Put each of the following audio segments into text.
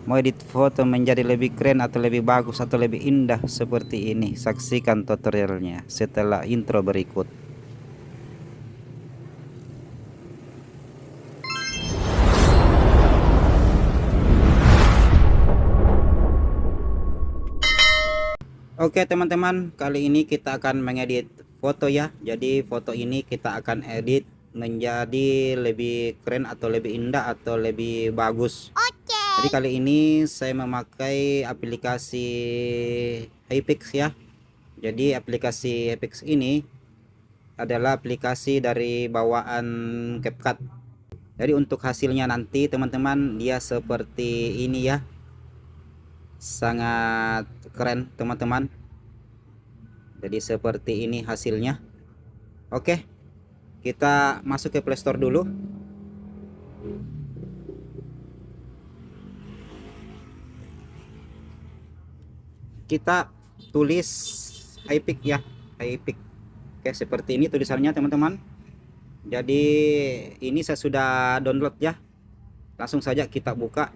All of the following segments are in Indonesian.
Mau edit foto menjadi lebih keren atau lebih bagus atau lebih indah seperti ini, saksikan tutorialnya setelah intro berikut. Oke teman-teman, kali ini kita akan mengedit foto ya. Jadi foto ini kita akan edit menjadi lebih keren atau lebih indah atau lebih bagus. Jadi kali ini saya memakai aplikasi Hypix ya. Jadi aplikasi Hypix ini adalah aplikasi dari bawaan CapCut. Jadi untuk hasilnya nanti teman-teman, dia seperti ini ya. Sangat keren teman-teman. Jadi seperti ini hasilnya. Oke, kita masuk ke Play Store dulu. Kita tulis Hypix ya, Hypix. Oke, seperti ini tulisannya teman-teman. Jadi ini saya sudah download ya. Langsung saja kita buka.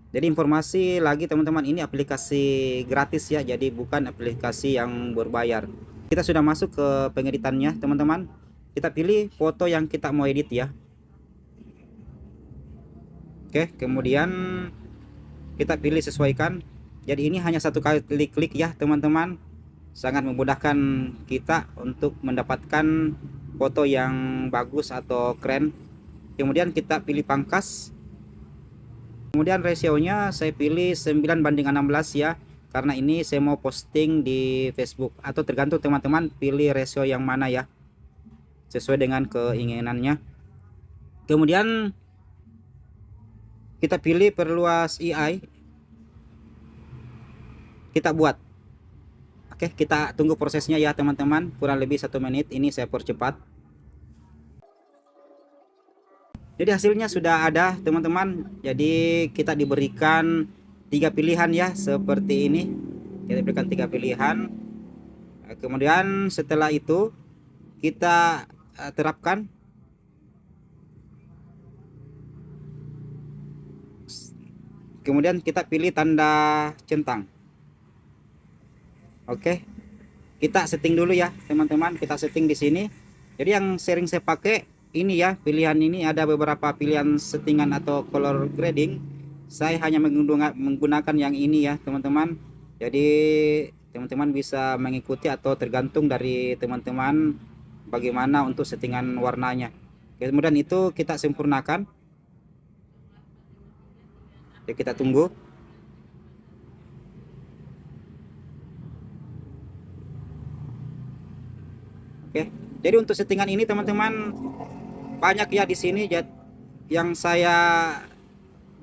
Jadi informasi lagi teman-teman, ini aplikasi gratis ya, jadi bukan aplikasi yang berbayar. Kita sudah masuk ke pengeditannya teman-teman. Kita pilih foto yang kita mau edit ya. Oke, kemudian kita pilih sesuaikan. Jadi ini hanya satu kali klik ya teman-teman. Sangat memudahkan kita untuk mendapatkan foto yang bagus atau keren. Kemudian kita pilih pangkas. Kemudian rasionya saya pilih 9:16 ya, karena ini saya mau posting di Facebook, atau tergantung teman-teman pilih rasio yang mana ya, sesuai dengan keinginannya. Kemudian kita pilih perluas AI, kita buat. Oke, kita tunggu prosesnya ya teman-teman, kurang lebih 1 menit. Ini saya percepat. Jadi hasilnya sudah ada teman-teman. Jadi kita diberikan 3 pilihan ya, seperti ini. Kita diberikan 3 pilihan. Kemudian setelah itu kita terapkan. Kemudian kita pilih tanda centang. Oke, kita setting dulu ya teman-teman. Kita setting di sini. Jadi yang sering saya pakai ini ya, pilihan ini ada beberapa pilihan settingan atau color grading. Saya hanya menggunakan yang ini ya teman-teman. Jadi teman-teman bisa mengikuti atau tergantung dari teman-teman bagaimana untuk settingan warnanya. Kemudian itu kita sempurnakan. Jadi kita tunggu. Oke, jadi untuk settingan ini teman-teman banyak ya di sini. Yang saya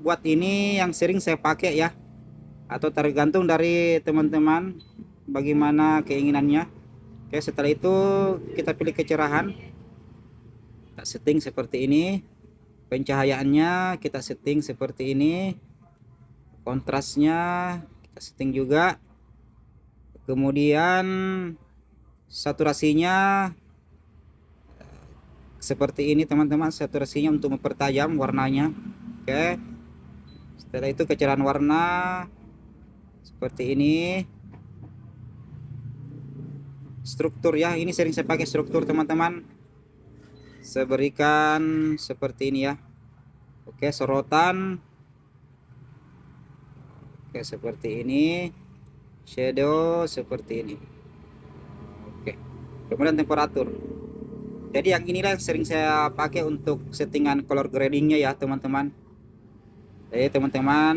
buat ini yang sering saya pakai ya, atau tergantung dari teman-teman bagaimana keinginannya. Oke, setelah itu kita pilih kecerahan, kita setting seperti ini. Pencahayaannya kita setting seperti ini. Kontrasnya kita setting juga. Kemudian saturasinya seperti ini teman-teman, saturasinya untuk mempertajam warnanya. Oke, setelah itu kecerahan warna seperti ini. Struktur ya, ini sering saya pakai struktur teman-teman. Saya berikan seperti ini ya. Oke, sorotan. Oke, seperti ini. Shadow seperti ini. Oke, kemudian temperatur. Jadi yang inilah yang sering saya pakai untuk settingan color gradingnya ya teman-teman. Jadi teman-teman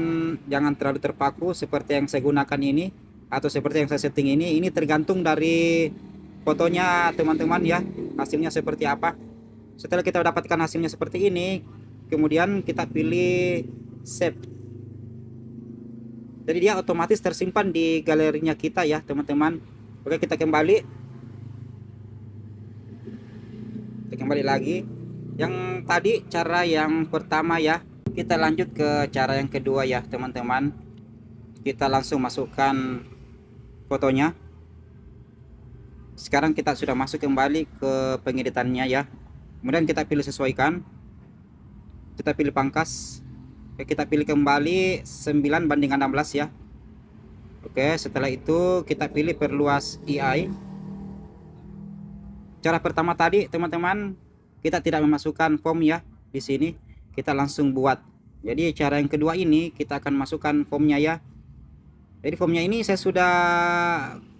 jangan terlalu terpaku seperti yang saya gunakan ini, atau seperti yang saya setting ini. Ini tergantung dari fotonya teman-teman ya, hasilnya seperti apa. Setelah kita dapatkan hasilnya seperti ini, kemudian kita pilih save. Jadi dia otomatis tersimpan di galerinya kita ya teman-teman. Oke, kita kembali. Kita kembali lagi. Yang tadi cara yang pertama ya, kita lanjut ke cara yang kedua ya teman-teman. Kita langsung masukkan fotonya. Sekarang kita sudah masuk kembali ke pengeditannya ya. Kemudian kita pilih sesuaikan. Kita pilih pangkas. Oke, kita pilih kembali 9:16 ya. Oke, setelah itu kita pilih perluas EI. Cara pertama tadi teman-teman, kita tidak memasukkan form ya di sini, kita langsung buat. Jadi cara yang kedua ini kita akan masukkan formnya ya. Jadi formnya ini saya sudah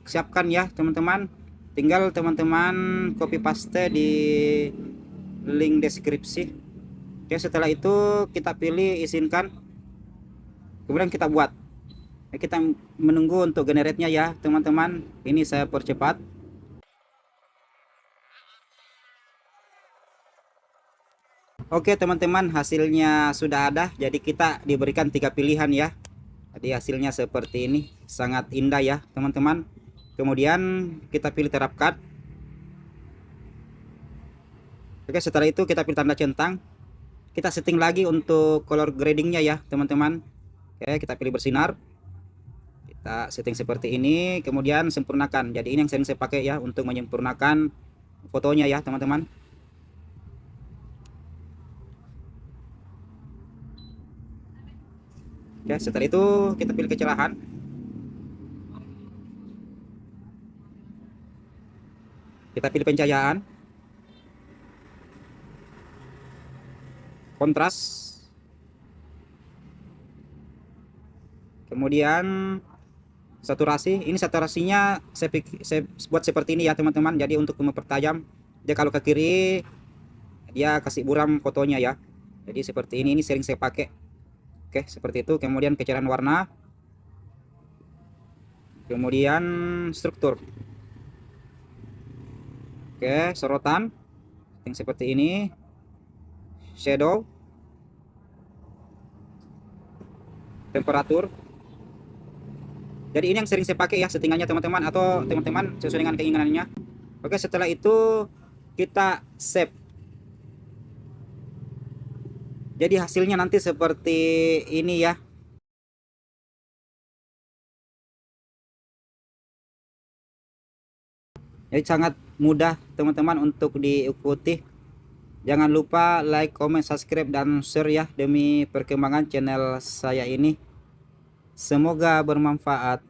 siapkan ya teman-teman, tinggal teman-teman copy paste di link deskripsi. Oke, setelah itu kita pilih izinkan, kemudian kita buat. Kita menunggu untuk generate-nya ya teman-teman. Ini saya percepat. Oke teman-teman, hasilnya sudah ada. Jadi kita diberikan 3 pilihan ya. Jadi hasilnya seperti ini, sangat indah ya teman-teman. Kemudian kita pilih terapkan. Oke, setelah itu kita pilih tanda centang. Kita setting lagi untuk color gradingnya ya teman-teman. Oke, kita pilih bersinar. Kita setting seperti ini, kemudian sempurnakan. Jadi ini yang sering saya pakai ya untuk menyempurnakan fotonya ya teman-teman. Oke, setelah itu kita pilih kecerahan. Kita pilih pencahayaan, kontras, kemudian saturasi. Ini saturasinya saya buat seperti ini ya teman-teman. Jadi untuk mempertajam, dia kalau ke kiri dia kasih buram fotonya ya. Jadi seperti ini sering saya pakai. Oke, seperti itu. Kemudian kecerahan warna, kemudian struktur. Oke, sorotan yang seperti ini, shadow, temperatur. Jadi ini yang sering saya pakai ya settingannya teman-teman, atau teman-teman sesuai dengan keinginannya. Oke, setelah itu kita save. Jadi hasilnya nanti seperti ini ya. Jadi sangat mudah teman-teman untuk diikuti. Jangan lupa like, comment, subscribe, dan share ya demi perkembangan channel saya ini. Semoga bermanfaat.